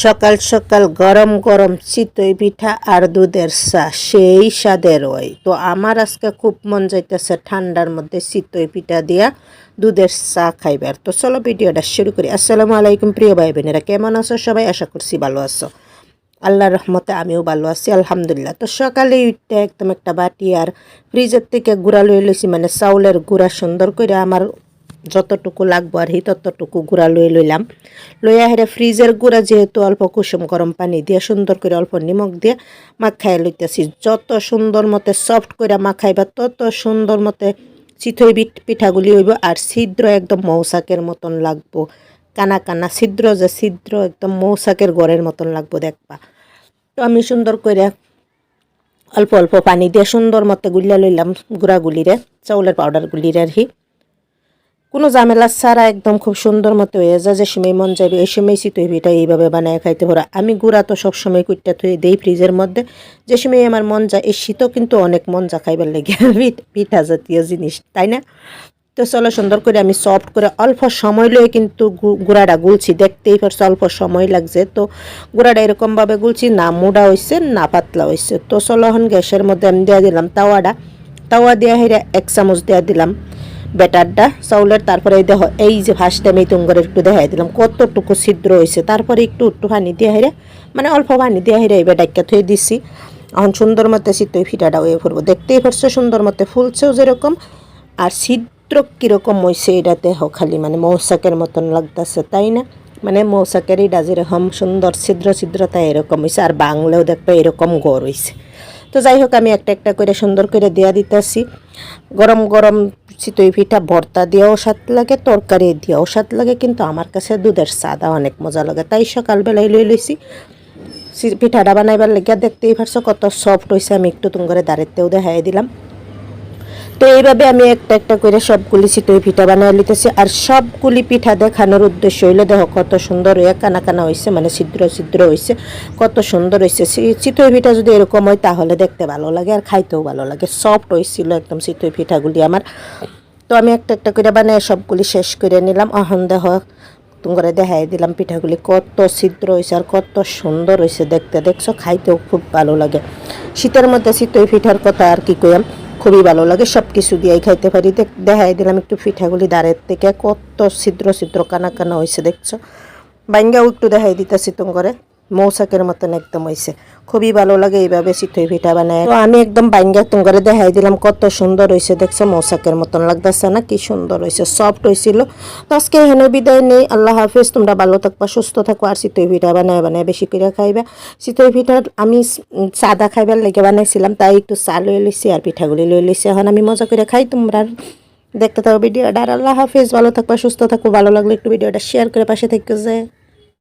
সকাল সকাল গরম গরম চিতই পিঠা আর দুধের চা সেই স্বাদের হয়। তো আমার আজকে খুব মন যাইতেছে ঠান্ডার মধ্যে চিতই পিঠা দিয়া দুধের চা খাইবার। তো চলো ভিডিওটা শুরু করি। আসসালামু আলাইকুম প্রিয় ভাই বোনেরা, কেমন আছো সবাই? আশা করছি ভালো আছো। আল্লাহর রহমতে আমিও ভালো আছি আলহামদুলিল্লাহ। তো সকালে উঠতে একদম একটা বাটি আর ফ্রিজের থেকে গুঁড়া লই লইছি, মানে চাউলের গুঁড়া সুন্দর করে আমার যতটুকু লাগবো আর ততটুকু গুঁড়া লইলাম। লইয়া হেরে ফ্রিজের গুঁড়া যেহেতু অল্প কুসুম গরম পানি দিয়ে সুন্দর করে অল্প নিমখ দিয়ে মাখাই লইতেছি। যত সুন্দর মতে সফট করে মাখাইবা তত সুন্দর মতে চিতই পিঠাগুলি হইব আর ছিদ্র একদম মৌসাকের মতন লাগবো। কানা কানা ছিদ্র যে ছিদ্র একদম মৌসাকের গড়ের মতন লাগবো দেখবা। তো আমি সুন্দর করে অল্প অল্প পানি দিয়ে সুন্দর মতো গুলিয়া লইলাম গুঁড়াগুলিরে, চাউলের পাউডারগুলিরে আর কোনো ঝামেলা ছাড়া একদম খুব সুন্দর মতো হয়ে যায়। যে সময় মন যাবে এই সময় চিতই পিঠা এইভাবে বানায় খাইতে পারো। আমি গুঁড়া তো সবসময় কুইটটা থুয়ে দিই ফ্রিজের মধ্যে, যে সময় আমার মন যায়। এই শীতও কিন্তু অনেক মন যা খাইবার লেগে পিঠা জাতীয় জিনিস, তাই না? তো চলো সুন্দর করে আমি সফট করে অল্প সময় লয়ে কিন্তু গুঁড়াটা গুলছি, দেখতেই পারছো অল্প সময় লাগছে। তো গুঁড়াটা এরকমভাবে গুলছি, না মোটা হয়েছে না পাতলা হয়েছে। তো চলো এখন গ্যাসের মধ্যে আমি দিয়ে দিলাম তাওয়া দিয়ে হেরে 1 চামচ দিয়ে দিলাম ব্যাটারটা চাউলের। তারপরে দেখো এই যে ফার্স্ট টাইম এই তুঙ্গরে একটু দেখাই দিলাম কতটুকু ছিদ্র হয়েছে। তারপরে একটু পানি দিয়ে হেরে, মানে অল্প পানি দিয়ে হেরে এই ডাক্কা থুয়ে দিছি। এখন সুন্দর মতো চিতই পিঠাটা হয়ে ফুরবো, দেখতেই পারছো সুন্দর মতো ফুলছেও যেরকম, আর ছিদ্র কীরকম হয়েছে এটা দেখো খালি, মানে মৌসাকের মতন লাগতেছে, তাই না? মানে মৌসাকের এটা যেরকম সুন্দর ছিদ্র ছিদ্রতা এরকম হয়েছে, আর বাংলাও দেখবে এরকম গড় হয়েছে। তো যাই হোক আমি একটা একটা করে সুন্দর করে দেয়া দিতেছি। গরম গরম চিতই পিঠা ভর্তা দিয়েও স্বাদ লাগে, তরকারি দিয়েও স্বাদ লাগে, কিন্তু আমার কাছে দুধের চাটা অনেক মজা লাগে, তাই সকালবেলায় লইছি পিঠাটা বানাইবার লেগে। দেখতেই পারছো কত সফট হয়েছে, আমি একটু তুঙ্গরে দাঁড়িতেও দেখাই দিলাম। তো এইভাবে আমি একটা একটা করে সবগুলি চিতই পিঠা বানাই লিতেছি। আর সবগুলি পিঠা দেখানোর উদ্দেশ্য হইলে দেখো কত সুন্দর হয়ে কানা কানা হয়েছে, মানে ছিদ্র ছিদ্র হয়েছে, কত সুন্দর হয়েছে। চিতই পিঠা যদি এরকম হয় তাহলে দেখতে ভালো লাগে আর খাইতেও ভালো লাগে। সফট হয়েছিল একদম চিতই পিঠাগুলি আমার। তো আমি একটা একটা করে বানাই সবগুলি শেষ করে নিলাম। এখন দেখো করে দেখাই দিলাম পিঠাগুলি কত ছিদ্র হয়েছে আর কত সুন্দর হয়েছে দেখতে, দেখছো খাইতেও খুব ভালো লাগে। শীতের মধ্যে চিতই পিঠার কথা আর কি কইম, খুবই ভালো লাগে, সব কিছু দিয়েই খাইতে পারি। দেখাই দিলাম একটু পিঠাগুলি দাঁড়ের থেকে কত ছিদ্র ছিদ্র কানা কানা হয়েছে দেখছো। বাইঙ্গাও একটু দেখাই দিতেছি করে মৌসাকের মতন একদম হয়েছে, খুবই ভালো লাগে এইভাবে চিতই পিঠা বানায়। তো আমি একদম বাইঙ্গা করে দেখাই দিলাম কত সুন্দর হয়েছে দেখছো, মৌসাকের মতন লাগতেছে না? কি সুন্দর হয়েছে, সফট হয়েছিল। তো আজকে এখানে বিদায় নেই, আল্লাহ হাফেজ। তোমরা ভালো থাকবা, সুস্থ থাকো, আর চিতই পিঠা বানায় বানায় বেশি করে খাইবা। চিতই পিঠার আমি সাদা খাইবার লেগে বানাইছিলাম, তাই একটু চা লই লইছি আর পিঠাগুলি লই লইছি। এখন আমি মজা করে খাই, তোমরা দেখতে থাকো ভিডিওটা। আর আল্লাহ হাফেজ, ভালো থাকবা, সুস্থ থাকো। ভালো লাগলে একটু ভিডিওটা শেয়ার করে পাশে থেকে যায়।